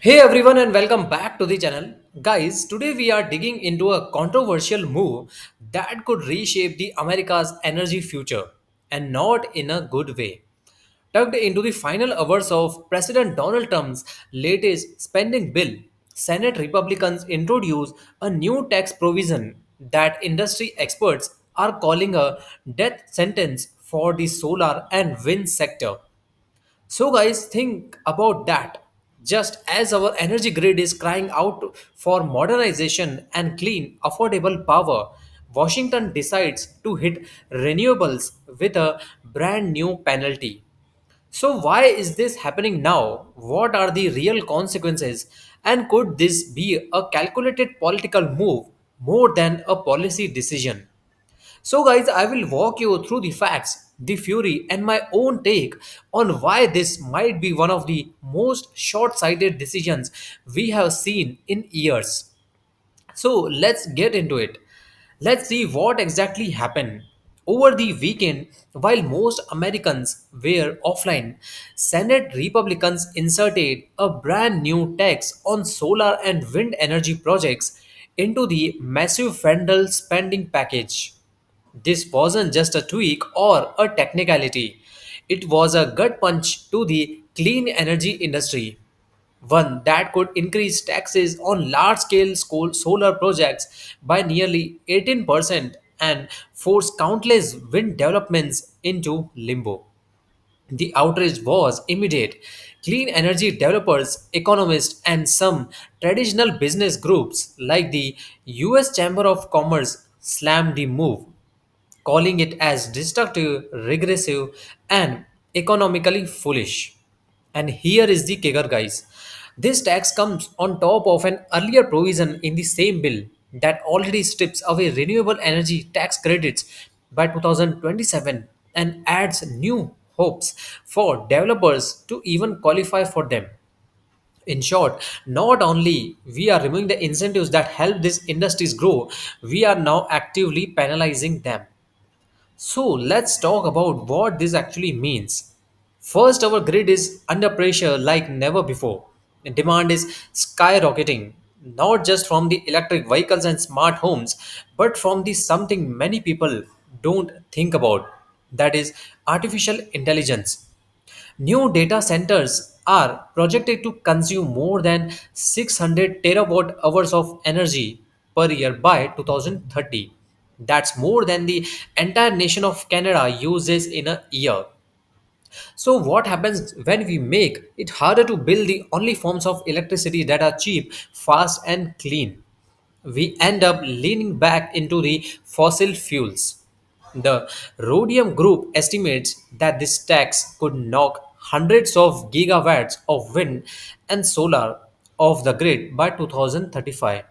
Hey everyone and welcome back to the channel. Guys, today we are digging into a controversial move that could reshape the America's energy future and not in a good way. Tucked into the final hours of President Donald Trump's latest spending bill, Senate Republicans introduced a new tax provision that industry experts are calling a death sentence for the solar and wind sector. So, guys, think about that. Just as our energy grid is crying out for modernization and clean, affordable power, Washington decides to hit renewables with a brand new penalty. So, why is this happening now? What are the real consequences? And could this be a calculated political move more than a policy decision? So, guys, I will walk you through the facts, the fury, and my own take on why this might be one of the most short sighted decisions we have seen in years. So, let's get into it. Let's see what exactly happened. Over the weekend, while most Americans were offline, Senate Republicans inserted a brand new tax on solar and wind energy projects into the massive federal spending package. This wasn't just a tweak or a technicality, it was a gut punch to the clean energy industry. One that could increase taxes on large scale solar projects by nearly 18% and force countless wind developments into limbo. The outrage was immediate. Clean energy developers, economists, and some traditional business groups like the US Chamber of Commerce slammed the move, calling it as destructive, regressive, and economically foolish. And here is the kicker, guys. This tax comes on top of an earlier provision in the same bill that already strips away renewable energy tax credits by 2027 and adds new hopes for developers to even qualify for them. In short, not only we are removing the incentives that help these industries grow, we are now actively penalizing them. So let's talk about what this actually means. First, our grid is under pressure like never before. Demand is skyrocketing, not just from the electric vehicles and smart homes, but from the something many people don't think about, that is artificial intelligence. New data centers are projected to consume more than 600 terawatt hours of energy per year by 2030. That's more than the entire nation of Canada uses in a year. So, what happens when we make it harder to build the only forms of electricity that are cheap, fast, and clean? We end up leaning back into the fossil fuels. The Rhodium Group estimates that this tax could knock hundreds of gigawatts of wind and solar off the grid by 2035.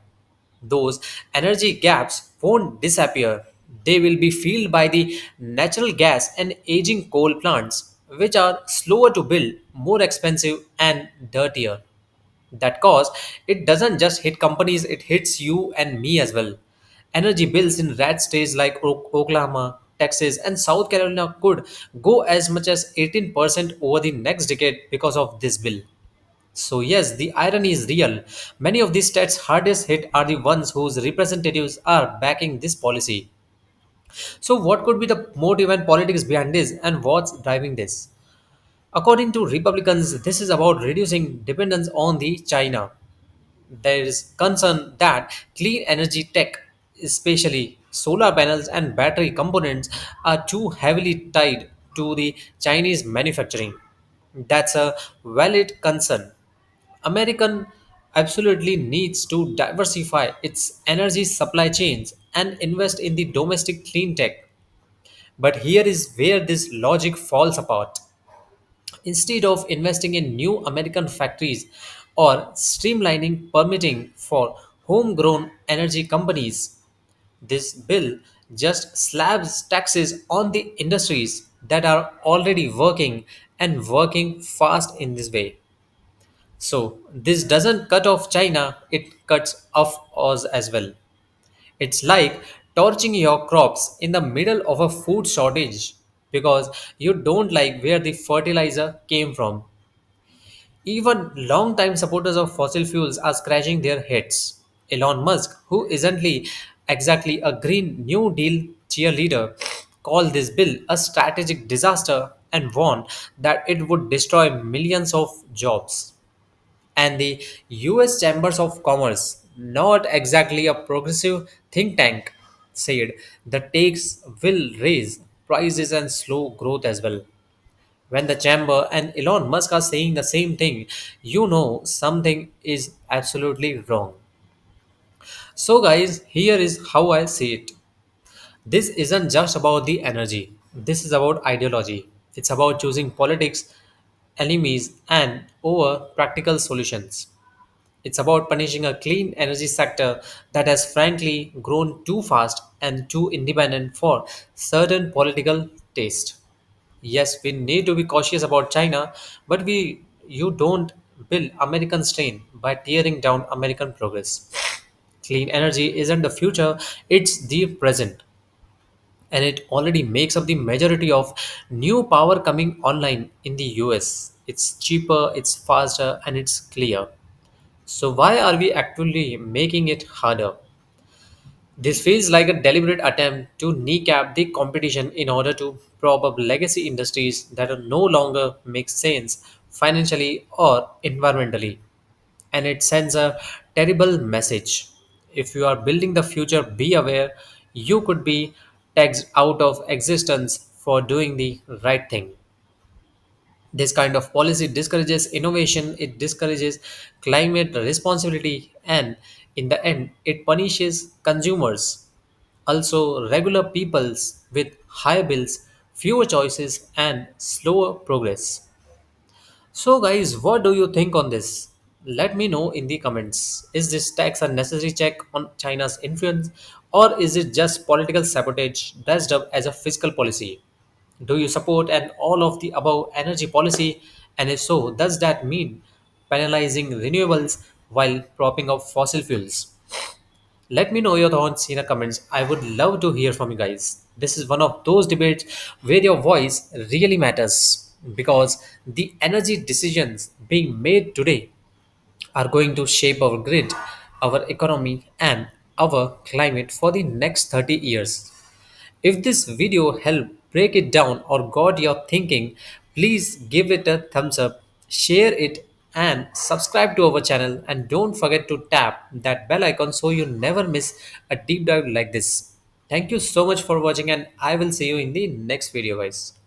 Those energy gaps won't disappear. They will be filled by the natural gas and aging coal plants, which are slower to build, more expensive, and dirtier. That cost, it doesn't just hit companies, it hits you and me as well. Energy bills in red states like Oklahoma, Texas, and South Carolina could go as much as 18% over the next decade because of this bill. So, yes, the irony is real. Many of these states hardest hit are the ones whose representatives are backing this policy. So, what could be the motive and politics behind this, and what's driving this? According to Republicans, this is about reducing dependence on the China. There is concern that clean energy tech, especially solar panels and battery components, are too heavily tied to the Chinese manufacturing. That's a valid concern. American absolutely needs to diversify its energy supply chains and invest in the domestic clean tech. But here is where this logic falls apart. Instead of investing in new American factories or streamlining permitting for homegrown energy companies, this bill just slabs taxes on the industries that are already working and working fast in this way. So, this doesn't cut off China, it cuts off us as well. It's like torching your crops in the middle of a food shortage because you don't like where the fertilizer came from. Even long-time supporters of fossil fuels are scratching their heads. Elon Musk, who isn't exactly a Green New Deal cheerleader, called this bill a strategic disaster and warned that it would destroy millions of jobs. And the US Chambers of Commerce, not exactly a progressive think tank, said the tax will raise prices and slow growth as well. When the chamber and Elon Musk are saying the same thing, you know something is absolutely wrong. So, guys, here is how I see it. This isn't just about the energy, this is about ideology. It's about choosing politics, enemies, and over practical solutions. It's about punishing a clean energy sector that has frankly grown too fast and too independent for certain political taste. Yes, we need to be cautious about China, but we you don't build American strain by tearing down American progress. Clean energy isn't the future, it's the present. And it already makes up the majority of new power coming online in the US. It's cheaper, it's faster, and it's clear. So why are we actually making it harder? This feels like a deliberate attempt to kneecap the competition in order to prop up legacy industries that are no longer make sense financially or environmentally. And it sends a terrible message. If you are building the future, be aware you could be taxed out of existence for doing the right thing. This kind of policy discourages innovation, it discourages climate responsibility, and in the end, it punishes consumers, also regular peoples with higher bills, fewer choices, and slower progress. So, guys, what do you think on this? Let me know in the comments. Is this tax a necessary check on China's influence, or is it just political sabotage dressed up as a fiscal policy? Do you support an all of the above energy policy? And if so, does that mean penalizing renewables while propping up fossil fuels? Let me know your thoughts in the comments. I would love to hear from you guys. This is one of those debates where your voice really matters because the energy decisions being made today are going to shape our grid, our economy, and our climate for the next 30 years. If this video helped break it down or got your thinking, please give it a thumbs up, share it, and subscribe to our channel. And don't forget to tap that bell icon so you never miss a deep dive like this. Thank you so much for watching, and I will see you in the next video, guys.